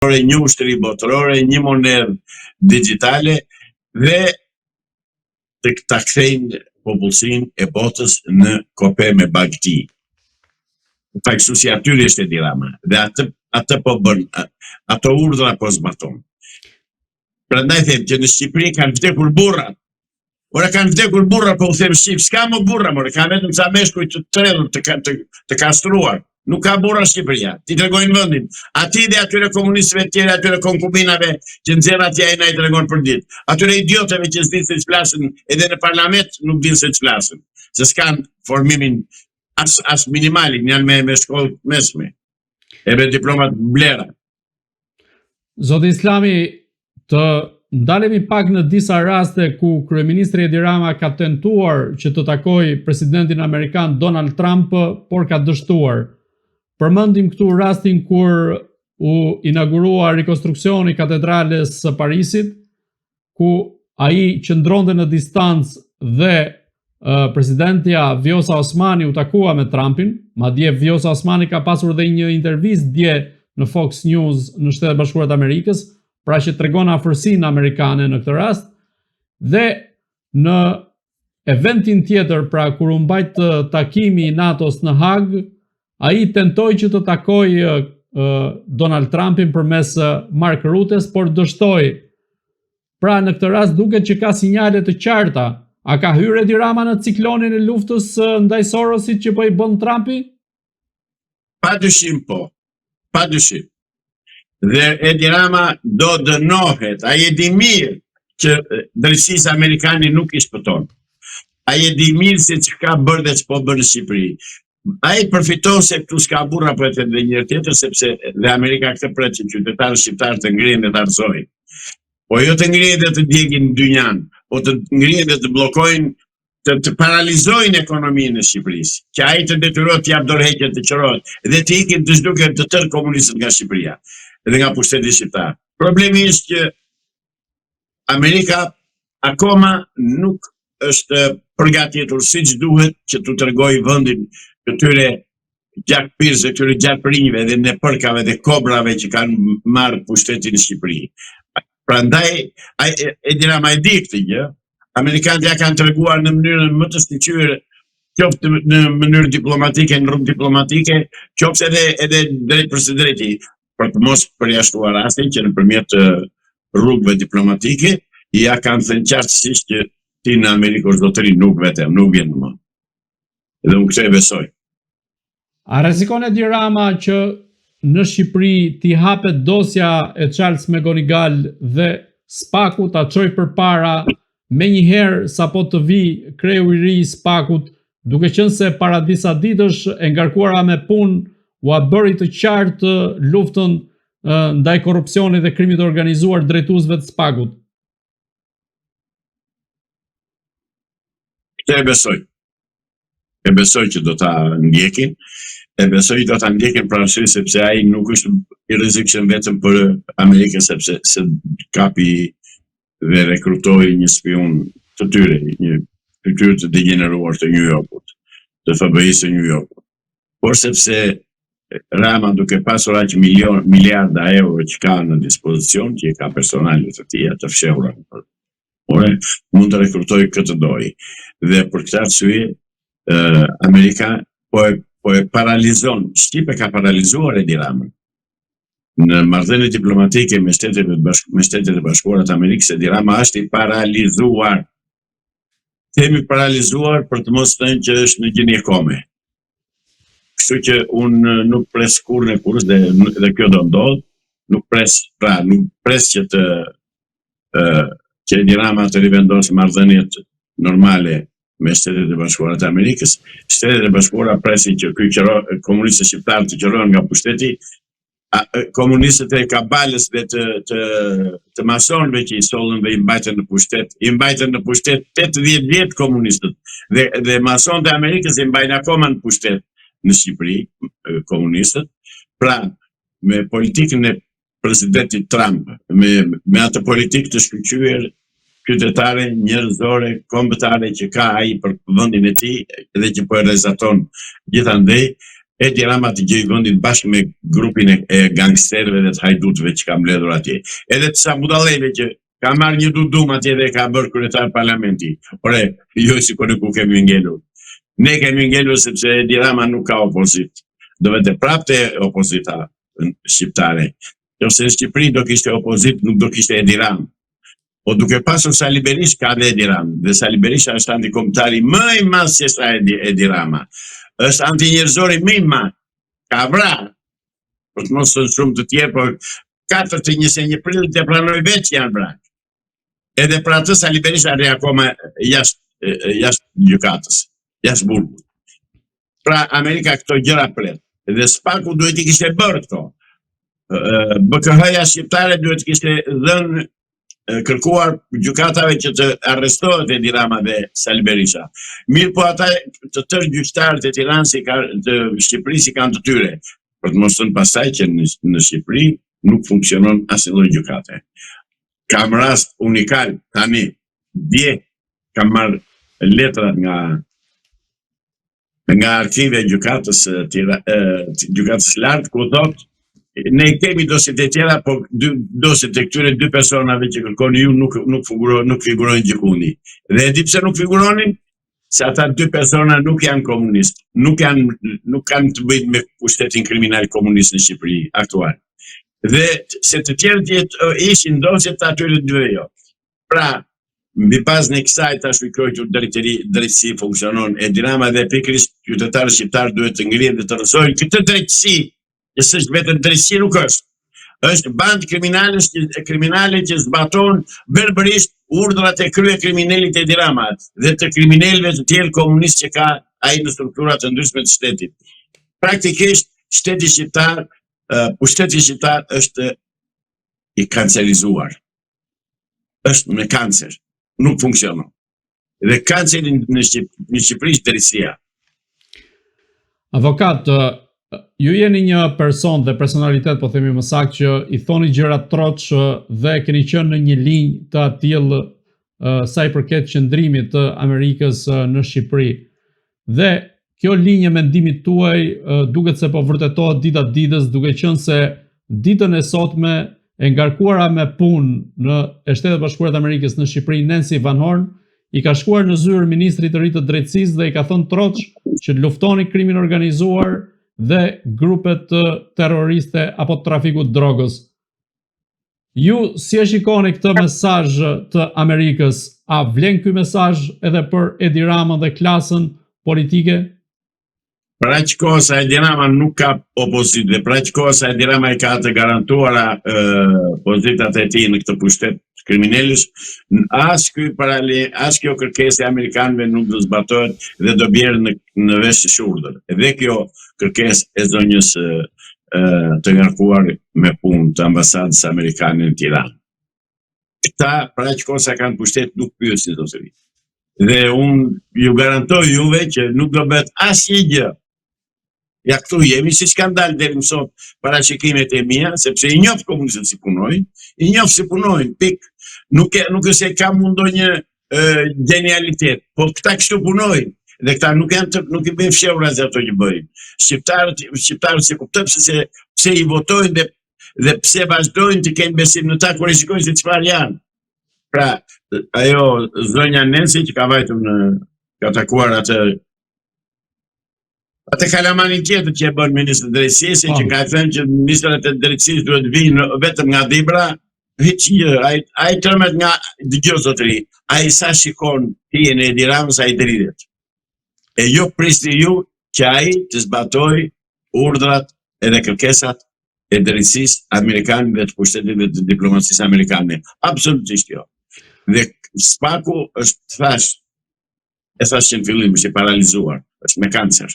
një ushtri botërore, një monedhë digjitale dhe ta kthejnë popullsinë e botës në kope me bagti. Pa kështu si aty është Edi Rama. Dhe atë po bën, ato urdhra po zbaton. Prandaj them që në Shqipëri kanë vdekur burrat. Ora kanë vdekur burra, po u them shqip, s'ka më burra, more, ka vetëm ca meshkuj të tredhur, të kastruar. Nuk ka burra Shqipëria. Ti tregojnë vendin. Ati dhe atyre komunistëve të tjerë, atyre konkubinave që nxjerr atje ai na i tregon për ditë. Atyre idiotëve që s'din se ç'flasin edhe në parlament nuk din se ç'flasin. Se s'kan formimin as minimalin, janë me shkollë mesme. E me diplomat blera. Zoti Islami, të ndalemi pak në disa raste ku kryeministri Edi Rama ka tentuar që të takojë presidentin amerikan Donald Trump, por ka dështuar. Përmendim këtu rastin kur u inaugurua rikonstruksioni katedrales së Parisit, ku ai qëndronte në distancë dhe presidentja Vjosa Osmani u takua me Trumpin, madje Vjosa Osmani ka pasur dhe një intervistë dje në Fox News në Shtetet Bashkuara të Amerikës, pra që tregon afërsinë amerikane në këtë rast, dhe në eventin tjetër, pra kur u mbajt takimi i NATO-s në Hag, ai tentoi që të takojë Donald Trumpin përmes Mark Rutes, por dështoi. Pra në këtë rast duket që ka sinjale të qarta. A ka hyrë Edi Rama në ciklonin e luftës ndaj Sorosit që po i bën Trumpi? Padyshim po. Padyshim. Dhe Edi Rama do dënohet. Ai e di mirë që drejtësisë amerikane nuk i shpëton. Ai e di mirë se ç'ka bërë dhe ç'po bën në Shqipëri. Ai përfiton se këtu s'ka burra për të dhe njërë tjetër, sepse dhe Amerika këtë pret që qytetarë shqiptarë të ngrihen dhe të arsojnë. Po jo të ngrihen dhe të djegin dynjan, po të ngrihen dhe të blokojnë, të paralizojnë ekonominë e Shqipërisë, që ai të detyrohet të jap dorëheqje të qërohet dhe të ikin të zhduken të tërë komunistët nga Shqipëria dhe nga pushteti shqiptar. Problemi është që Amerika akoma nuk është përgatitur siç duhet që t'u tregojë vendin këtyre gjakpirësve, këtyre gjarprinjve dhe në përkave dhe kobrave që kanë marrë pushtetin në Shqipëri. Prandaj Edi Rama e di këtë gjë. Amerikanët ja kanë treguar në mënyrën më të shkëlqyer, qoftë në mënyrë diplomatike, në rrugë diplomatike, qoftë edhe drejt për së drejti, për të mos përjashtuar rastin që nëpërmjet rrugëve diplomatike ja kanë thënë qartësisht që ti në Amerikë zotëri nuk vetëm, nuk vjen më. Edhe unë këtë e besoj. A rrezikon Edi Rama që në Shqipëri t'i hapet dosja e Charles McGonigal dhe Spaku ta çojë përpara me njëherë sa po të vi kreu i ri i Spakut, duke qenë se para disa ditësh e ngarkuara me punë u bëri të qartë luftën ndaj korrupsionit dhe krimit të organizuar drejtuesve të Spakut? Këtë e besoj. E besoj që do ta ndjekin. E besoj që do ta ndjekin për arsye sepse ai nuk është i rrezikshëm vetëm për Amerikën, sepse se kapi dhe rekrutoi një spion të tyre, një fytyrë të degeneruar të New Yorkut, të FBI-së të New Yorkut. Por sepse Rama duke pasur aq miliarda euro që ka në dispozicion, që ka personale të tij të fshehura, mund të rekrutoj këtë doj. Dhe për këtë arsye Amerika po e paralizon, Shqipe ka paralizuar Edi Ramën. Në marrëdhënie diplomatike me Shtetet e Bashkuara të Amerikës, Edi Rama është i paralizuar. Themi paralizuar për të mos thënë që është në gjendje kome. Kështu që unë nuk pres kurrë në kurs dhe kjo do ndodh, nuk pres që që Edi Rama të rivendosë marrëdhëniet normale me Shtetet e Bashkuara të Amerikës. Shtetet e Bashkuara presin që komunistët shqiptarë të qërohen nga pushteti, komunistët e kabalës dhe të masonëve që i sollën dhe i mbajtën në pushtet 80 vjet komunistët dhe masonët e Amerikës i mbajnë akoma në pushtet në Shqipëri komunistët. Pra me politikën e presidentit Trump, me atë politikë të shkëlqyer qytetare, njerëzore, kombëtare që ka ai për vendin e tij dhe që po e rrezaton gjithandej, Edi Rama të gjej vendin bashkë me grupin e gangsterëve dhe të hajdutëve që ka mbledhur atje. Edhe të sa budallëve që ka marrë një dudum atje dhe ka bërë kryetar parlamenti. Ore, jo si ku kemi ngelur. Ne kemi ngelur sepse Edi Rama nuk ka opozit. Do vetë prapte opozita shqiptare. Ose në Shqipëri do kishte opozit, nuk do kishte Edi Rama. Po duke pasur Sali Berisha ka dhe Edi Rama. Dhe Sali Berisha është antikombëtari më i madh se sa Edi Rama. Është antinjerëzori më i madh. Ka vrarë. Por të mos shumë të tjerë, por 4 të 21 prillit e pranoi vetë që janë vrarë. Edhe për atë Sali Berisha arri akoma jashtë gjykatës, jashtë burgut. Pra Amerika këto gjëra pret. Dhe SPAK-u duhet i kishte bërë këto. BKH-ja shqiptare duhet kishte dhënë kërkuar gjykatave që të arrestohet Edi Rama dhe Sali Berisha. Mirë po ata të tërë gjyqtarët e Tiranës të Shqipërisë kanë të tyre. Për të mos thënë pastaj që në Shqipëri nuk funksionon asnjë gjykate. Kam rast unikal tani, dje kam marrë letrat nga arkive gjykatës lartë ku thotë ne kemi dosit e tjera, po dosit e këtyre 2 personave që kërkoni ju nuk figurojnë gjykuni. Dhe e di pse nuk figuronin? Se ata 2 persona nuk janë komunistë, nuk kanë të bëjnë me pushtetin kriminal komunist në Shqipëri aktual. Dhe se të tjerët ishin dosit të atyre 2 jo. Pra, mbi bazën e kësaj tash shkruajtur drejtësi funksionon Edi Rama dhe pikërisht qytetarët shqiptar duhet të ngrihen dhe të rrësojnë këtë drejtësi. Që është vetëm drejtësi nuk është. Është bandë kriminale që zbaton berbërisht urdhrat e krye kriminalit Edi Rama dhe të kriminalëve të tjerë komunistë që ka ai në strukturat të ndryshme të shtetit. Praktikisht shteti shqiptar, pushteti shqiptar është i kancerizuar. Është me kancer, nuk funksionon. Dhe kanceri në Shqipëri është drejtësia. Avokat, ju jeni një person dhe personalitet, po themi më saktë, që i thoni gjëra troç dhe keni qenë në një linjë të atill sa i përket qëndrimit të Amerikës në Shqipëri. Dhe kjo linjë e mendimit tuaj duket se po vërtetohet dita ditës, duke qenë se ditën e sotme e ngarkuara me punë në Shtetet Bashkuara të Amerikës në Shqipëri, Nancy Van Horn, i ka shkuar në zyrë ministrit të ri të drejtësisë dhe i ka thënë troç që luftoni krimin organizuar dhe grupet terroriste apo trafikut drogës. Ju si e shikoni këtë mesazh të Amerikës? A vlen ky mesazh edhe për Edi Ramën dhe klasën politike? Për aq kohë sa Edi Rama nuk ka opozit dhe për aq kohë sa Edi Rama i ka të garantuara pozitat e tij në këtë pushtet kriminalësh, as kjo kërkesë e amerikanëve nuk do zbatohet dhe do bjerë në vesh shurdhër. Edhe kjo kërkesë e zonjës të ngarkuar me punë të ambasadës amerikane në Tiranë. Këta për aq kohë sa kanë pushtet nuk pyesin zotëri. Dhe unë ju garantoj juve që nuk do bëhet asnjë gjë. Ja këtu jemi si skandal deri më sot paraqikimet e mia, sepse i njoh komunistët si punojnë, i njoh si punojnë, pik. Nuk është se ka ndonjë genialitet, po këta kështu punojnë. Dhe këta nuk i bëjnë fshehura se ato që bëjnë. Shqiptarët se kuptojnë pse i votojnë dhe pse vazhdojnë të kenë besim në ta kur e shikojnë se çfarë janë. Pra, ajo zonja Nancy që ka vajtur ka takuar atë kalamanin tjetër që e bën ministri i drejtësisë, që ka thënë që ministrat e drejtësisë duhet vinë vetëm nga Dibra, hiç gjë, ai tërmet nga dëgjoj zotëri, ai sa shikon hijen e Edi Ramës, ai dritet. E jo prisni ju që ai të zbatoj urdhrat edhe kërkesat e drejtësisë amerikane dhe të pushtetit dhe të diplomacisë amerikane. Absolutisht jo. Dhe SPAK-u është thash në fillim, është i paralizuar, është me kancer.